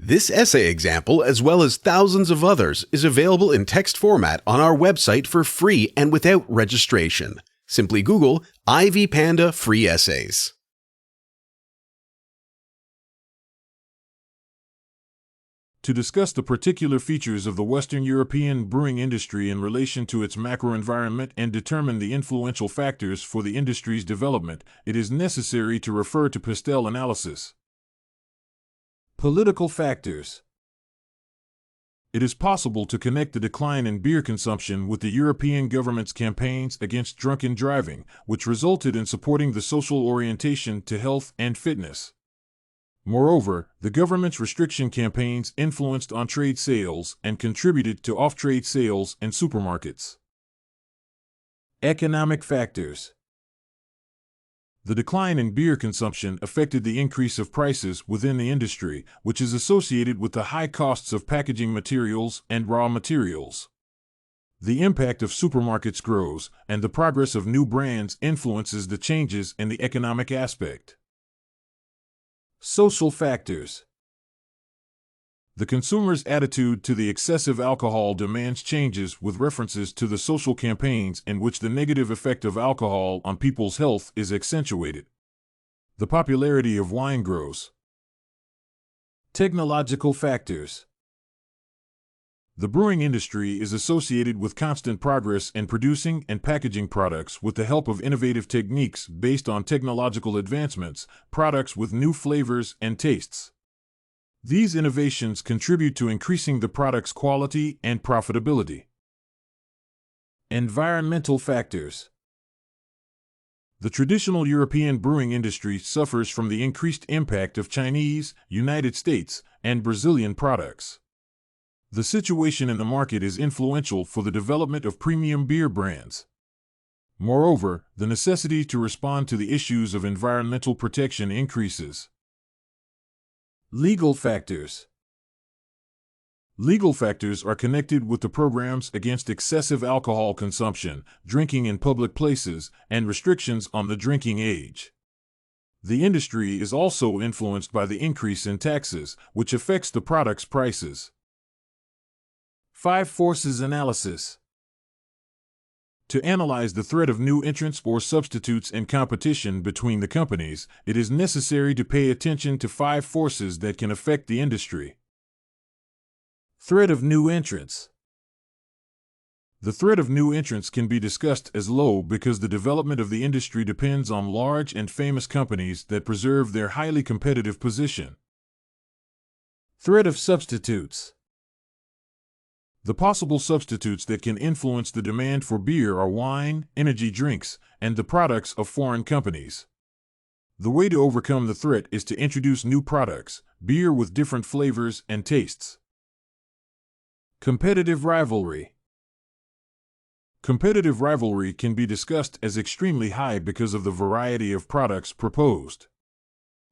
This essay example, as well as thousands of others, is available in text format on our website for free and without registration. Simply Google Ivy Panda Free Essays. To discuss the particular features of the Western European brewing industry in relation to its macroenvironment and determine the influential factors for the industry's development, it is necessary to refer to PESTEL analysis. Political factors. It is possible to connect the decline in beer consumption with the European government's campaigns against drunken driving, which resulted in supporting the social orientation to health and fitness. Moreover, the government's restriction campaigns influenced on-trade sales and contributed to off-trade sales in supermarkets. Economic factors. The decline in beer consumption affected the increase of prices within the industry, which is associated with the high costs of packaging materials and raw materials. The impact of supermarkets grows, and the progress of new brands influences the changes in the economic aspect. Social factors. The consumer's attitude to the excessive alcohol demands changes with references to the social campaigns in which the negative effect of alcohol on people's health is accentuated. The popularity of wine grows. Technological factors. The brewing industry is associated with constant progress in producing and packaging products with the help of innovative techniques based on technological advancements, products with new flavors and tastes. These innovations contribute to increasing the product's quality and profitability. Environmental factors. The traditional European brewing industry suffers from the increased impact of Chinese, United States, and Brazilian products. The situation in the market is influential for the development of premium beer brands. Moreover, the necessity to respond to the issues of environmental protection increases. Legal factors. Legal factors are connected with the programs against excessive alcohol consumption, drinking in public places, and restrictions on the drinking age. The industry is also influenced by the increase in taxes, which affects the product's prices. 5 forces analysis. To analyze the threat of new entrants or substitutes in competition between the companies, it is necessary to pay attention to 5 forces that can affect the industry. Threat of new entrants. The threat of new entrants can be discussed as low because the development of the industry depends on large and famous companies that preserve their highly competitive position. Threat of substitutes. The possible substitutes that can influence the demand for beer are wine, energy drinks, and the products of foreign companies. The way to overcome the threat is to introduce new products, beer with different flavors and tastes. Competitive rivalry. Competitive rivalry can be discussed as extremely high because of the variety of products proposed.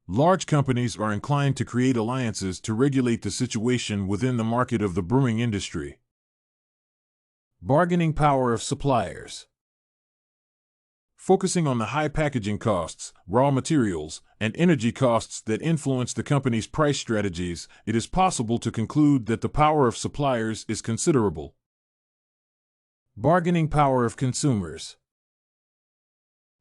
Large companies are inclined to create alliances to regulate the situation within the market of the brewing industry. Bargaining power of suppliers. Focusing on the high packaging costs, raw materials, and energy costs that influence the company's price strategies, it is possible to conclude that the power of suppliers is considerable. Bargaining power of consumers.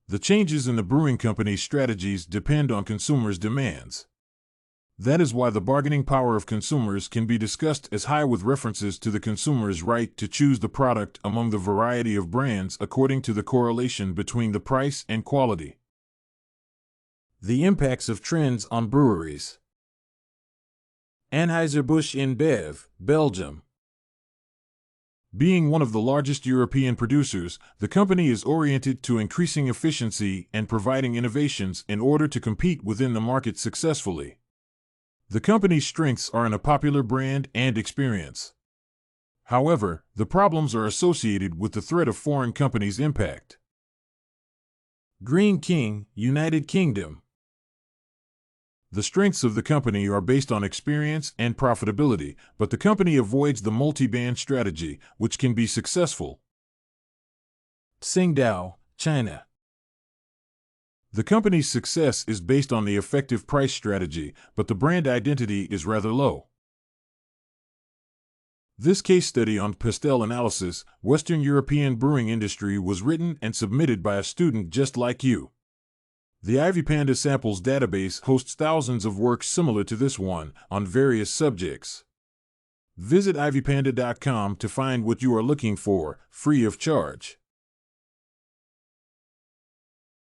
The changes in the brewing company's strategies depend on consumers' demands. That is why the bargaining power of consumers can be discussed as high with references to the consumer's right to choose the product among the variety of brands according to the correlation between the price and quality. The impacts of trends on breweries. Anheuser-Busch InBev, Belgium. Being one of the largest European producers, the company is oriented to increasing efficiency and providing innovations in order to compete within the market successfully. The company's strengths are in a popular brand and experience. However, the problems are associated with the threat of foreign companies' impact. Green King, United Kingdom. The strengths of the company are based on experience and profitability, but the company avoids the multi-brand strategy, which can be successful. Tsingtao, China. The company's success is based on the effective price strategy, but the brand identity is rather low. This case study on PESTEL analysis, Western European brewing industry, was written and submitted by a student just like you. The IvyPanda Samples database hosts thousands of works similar to this one on various subjects. Visit ivypanda.com to find what you are looking for, free of charge.